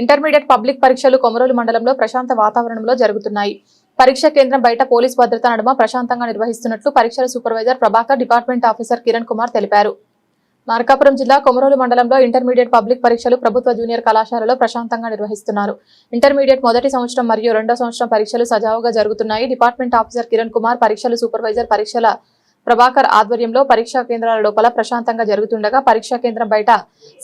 Intermediate public పరీక్షలు కొమరోలు మండలంలో ప్రశాంత వాతావరణంలో జరుగుతున్నాయి. పరీక్ష కేంద్రం బయట పోలీస్ భద్రత నడుమ ప్రశాంతంగా నిర్వహిస్తున్నట్లు పరీక్షల supervisor Prabhakar, department officer Kiran Kumar తెలిపారు. మార్కాపురం జిల్లా కొమరోలు మండలంలో ఇంటర్మీడియట్ పబ్లిక్ పరీక్షలు ప్రభుత్వ జూనియర్ కళాశాలలో ప్రశాంతంగా నిర్వహిస్తున్నారు. ఇంటర్మీడియట్ మొదటి సంవత్సరం మరియు రెండో సంవత్సరం పరీక్షలు సజావుగా జరుగుతున్నాయి. డిపార్ట్మెంట్ ఆఫీసర్ కిరణ్ కుమార్, పరీక్షల సూపర్వైజర్ పరీక్షల ప్రభాకర్ ఆధ్వర్యంలో పరీక్షా కేంద్రాల లోపల ప్రశాంతంగా జరుగుతుండగా పరీక్షా కేంద్రం బయట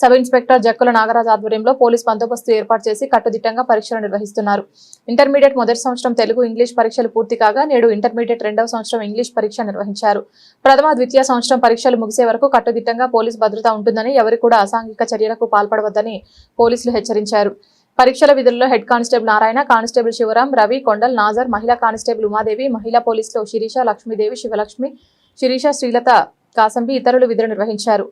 సబ్ ఇన్స్పెక్టర్ జక్కుల నాగరాజ్ ఆధ్వర్యంలో పోలీస్ బందోబస్తు ఏర్పాటు చేసి కట్టుదిట్టంగా పరీక్షలు నిర్వహిస్తున్నారు. ఇంటర్మీడియట్ మొదటి సంవత్సరం తెలుగు, ఇంగ్లీష్ పరీక్షలు పూర్తి కాగా నేడు ఇంటర్మీడియట్ రెండవ సంవత్సరం ఇంగ్లీష్ పరీక్ష నిర్వహించారు. ప్రథమ, ద్వితీయ సంవత్సరం పరీక్షలు ముగిసే వరకు కట్టుదిట్టంగా పోలీస్ భద్రత ఉంటుందని, ఎవరు కూడా అసాంఘిక చర్యలకు పాల్పడవద్దని పోలీసులు హెచ్చరించారు. పరీక్షల విధుల్లో head constable Narayana, constable Sivaram, Ravi, Kondal, Nazar, మహిళా కానిస్టేబుల్ ఉమాదేవి, మహిళా పోలీసులు శిరీష, లక్ష్మీదేవి, శివలక్ష్మి, శిరీష, శ్రీలత, కాసంబి ఇతరులు విధులు నిర్వహించారు.